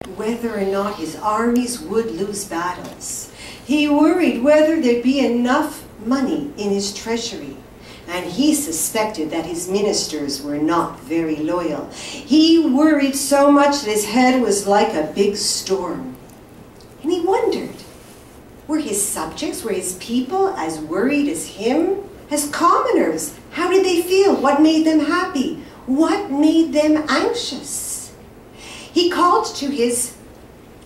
whether or not his armies would lose battles. He worried whether there'd be enough money in his treasury. And he suspected that his ministers were not very loyal. He worried so much that his head was like a big storm. And he wondered, were his subjects, were his people as worried as him? As commoners, how did they feel? What made them happy? What made them anxious? He called to his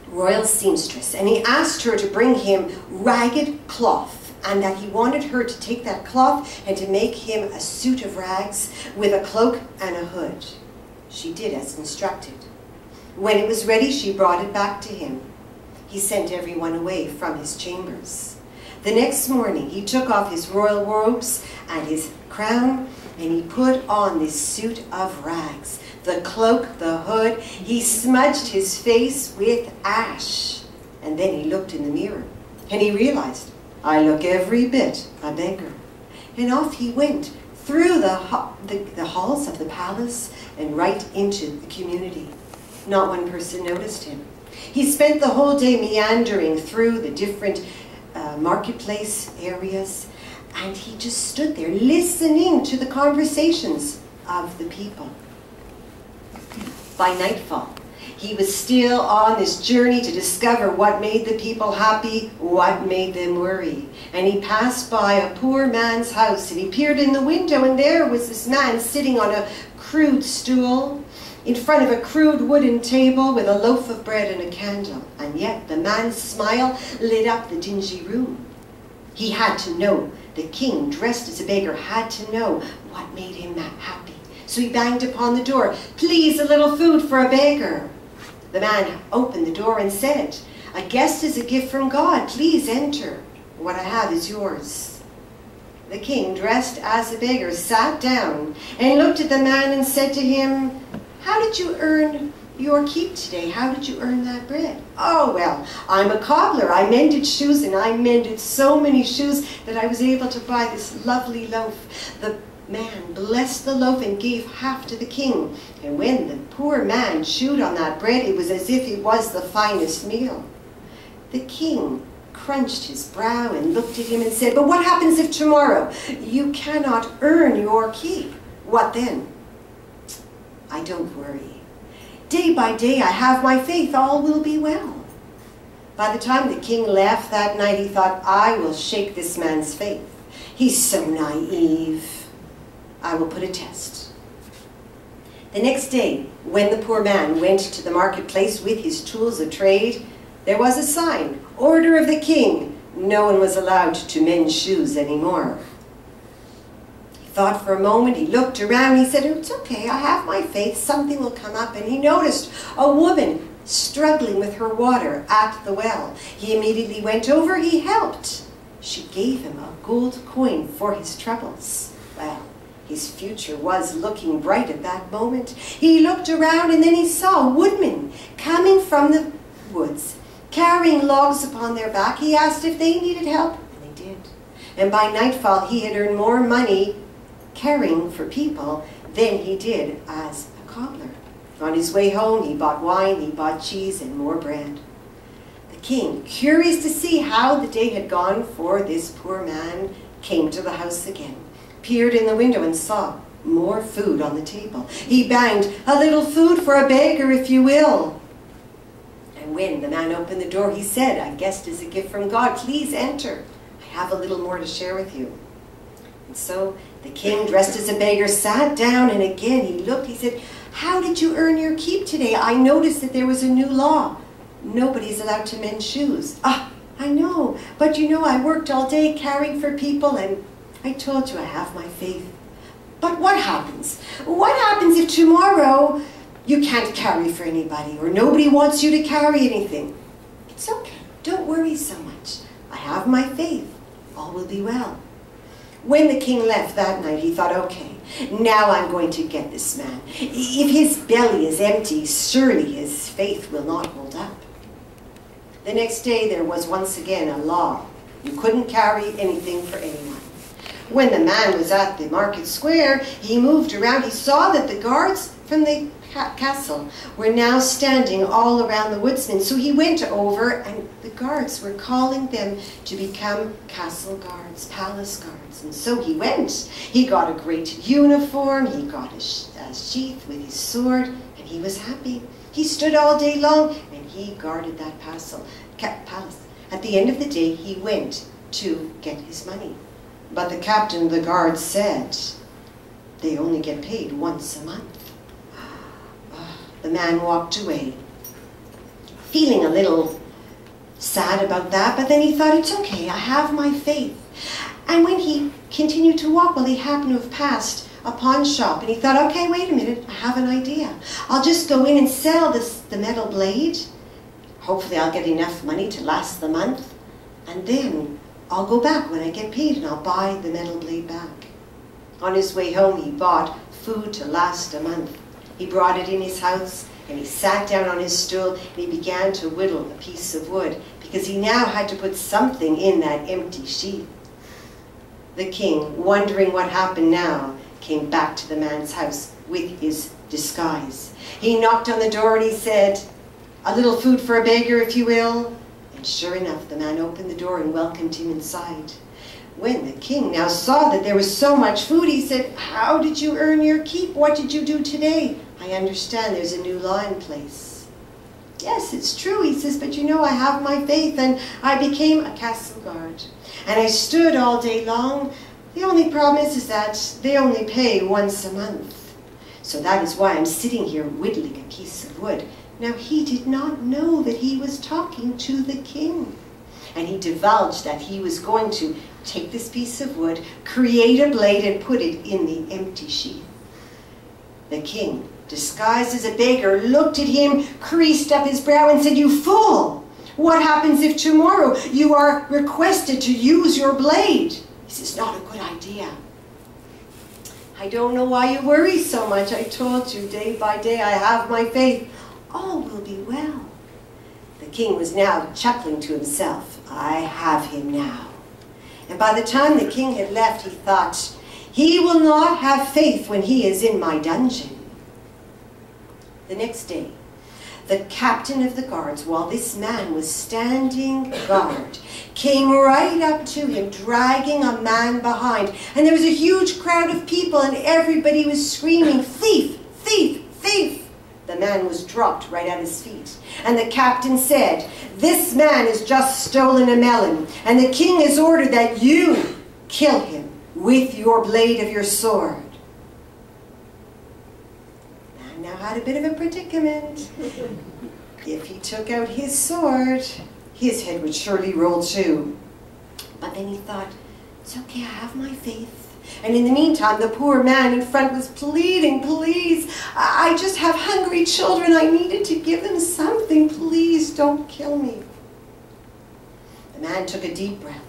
royal seamstress and he asked her to bring him ragged cloth, and that he wanted her to take that cloth and to make him a suit of rags with a cloak and a hood. She did as instructed. When it was ready, she brought it back to him. He sent everyone away from his chambers. The next morning, he took off his royal robes and his crown, and he put on this suit of rags, the cloak, the hood. He smudged his face with ash, and then he looked in the mirror, and he realized, I look every bit a beggar. And off he went through the halls of the palace and right into the community. Not one person noticed him. He spent the whole day meandering through the different marketplace areas, and he just stood there listening to the conversations of the people. By nightfall, he was still on this journey to discover what made the people happy, what made them worry. And he passed by a poor man's house, and he peered in the window, and there was this man sitting on a crude stool in front of a crude wooden table with a loaf of bread and a candle. And yet the man's smile lit up the dingy room. He had to know. The king, dressed as a beggar, had to know what made him happy. So he banged upon the door. Please, a little food for a beggar. The man opened the door and said, a guest is a gift from God. Please enter. What I have is yours. The king, dressed as a beggar, sat down and looked at the man and said to him, how did you earn your keep today? How did you earn that bread? Oh, well, I'm a cobbler. I mended shoes, and I mended so many shoes that I was able to buy this lovely loaf. The man blessed the loaf and gave half to the king. And when the poor man chewed on that bread, it was as if it was the finest meal. The king crunched his brow and looked at him and said, but what happens if tomorrow you cannot earn your keep? What then? I don't worry. Day by day I have my faith, all will be well. By the time the king left that night, he thought, I will shake this man's faith. He's so naive. I will put a test. The next day, when the poor man went to the marketplace with his tools of trade, there was a sign, order of the king. No one was allowed to mend shoes anymore. He thought for a moment, he looked around, he said, it's okay, I have my faith, something will come up. And he noticed a woman struggling with her water at the well. He immediately went over, he helped. She gave him a gold coin for his troubles. Well, his future was looking bright at that moment. He looked around and then he saw woodmen coming from the woods, carrying logs upon their back. He asked if they needed help, and they did. And by nightfall, he had earned more money caring for people than he did as a cobbler. On his way home, he bought wine, he bought cheese, and more bread. The king, curious to see how the day had gone for this poor man, came to the house again, peered in the window and saw more food on the table. He banged, a little food for a beggar, if you will. And when the man opened the door, he said, a guest is a gift from God. Please enter. I have a little more to share with you. And so the king, dressed as a beggar, sat down, and again he looked. He said, how did you earn your keep today? I noticed that there was a new law. Nobody's allowed to mend shoes. Ah, I know. But you know, I worked all day caring for people, and I told you I have my faith. But what happens? What happens if tomorrow you can't carry for anybody, or nobody wants you to carry anything? It's okay. Don't worry so much. I have my faith. All will be well. When the king left that night, he thought, okay, now I'm going to get this man. If his belly is empty, surely his faith will not hold up. The next day, there was once again a law. You couldn't carry anything for anyone. When the man was at the market square, he moved around. He saw that the guards from the castle were now standing all around the woodsman. So he went over, and the guards were calling them to become castle guards, palace guards. And so he went. He got a great uniform, he got a sheath with his sword, and he was happy. He stood all day long, and he guarded that palace. At the end of the day, he went to get his money. But the captain of the guards said, they only get paid once a month. The man walked away, feeling a little sad about that, but then he thought, it's okay, I have my faith. And when he continued to walk, well, he happened to have passed a pawn shop, and he thought, okay, wait a minute, I have an idea. I'll just go in and sell the metal blade. Hopefully I'll get enough money to last the month, and then I'll go back when I get paid and I'll buy the metal blade back. On his way home, he bought food to last a month. He brought it in his house, and he sat down on his stool, and he began to whittle a piece of wood, because he now had to put something in that empty sheath. The king, wondering what happened now, came back to the man's house with his disguise. He knocked on the door and he said, a little food for a beggar, if you will. And sure enough, the man opened the door and welcomed him inside. When the king now saw that there was so much food, he said, how did you earn your keep? What did you do today? I understand there's a new law in place. Yes, it's true, he says, but you know, I have my faith, and I became a castle guard. And I stood all day long. The only problem is that they only pay once a month. So that is why I'm sitting here whittling a piece of wood. Now, he did not know that he was talking to the king. And he divulged that he was going to take this piece of wood, create a blade, and put it in the empty sheath. The king, disguised as a beggar, looked at him, creased up his brow, and said, you fool! What happens if tomorrow you are requested to use your blade? This is not a good idea. I don't know why you worry so much. I told you, day by day, I have my faith. All will be well. The king was now chuckling to himself. I have him now. And by the time the king had left, he thought, he will not have faith when he is in my dungeon. The next day, the captain of the guards, while this man was standing guard, came right up to him, dragging a man behind. And there was a huge crowd of people, and everybody was screaming, thief, thief, thief. The man was dropped right at his feet. And the captain said, this man has just stolen a melon, and the king has ordered that you kill him with your blade of your sword. The man now had a bit of a predicament. If he took out his sword, his head would surely roll too. But then he thought, it's okay, I have my faith. And in the meantime, the poor man in front was pleading, please, I just have hungry children. I needed to give them something. Please don't kill me. The man took a deep breath.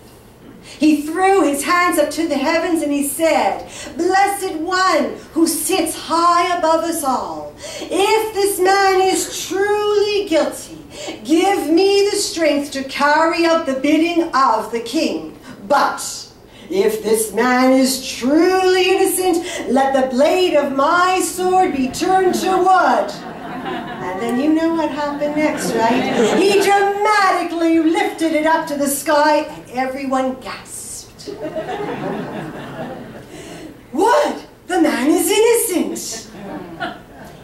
He threw his hands up to the heavens and he said, Blessed One who sits high above us all, if this man is truly guilty, give me the strength to carry out the bidding of the king. But if this man is truly innocent, let the blade of my sword be turned to wood. And then you know what happened next, right? He dramatically lifted it up to the sky and everyone gasped. What? The man is innocent.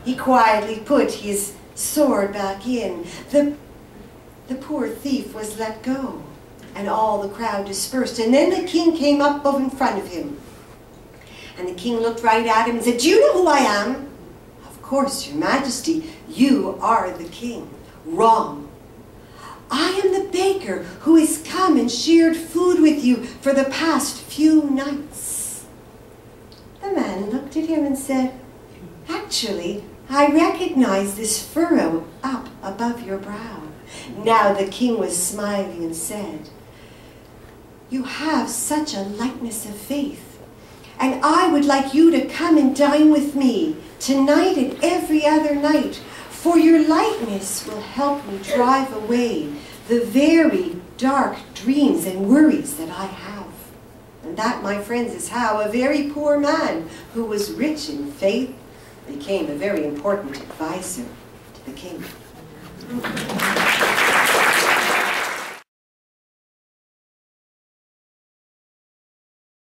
He quietly put his sword back in. The poor thief was let go. And all the crowd dispersed. And then the king came up in front of him. And the king looked right at him and said, do you know who I am? Of course, your majesty, you are the king. Wrong. I am the baker who has come and shared food with you for the past few nights. The man looked at him and said, actually, I recognize this furrow up above your brow. Now the king was smiling and said, you have such a lightness of faith, and I would like you to come and dine with me tonight and every other night, for your lightness will help me drive away the very dark dreams and worries that I have. And that, my friends, is how a very poor man who was rich in faith became a very important advisor to the king.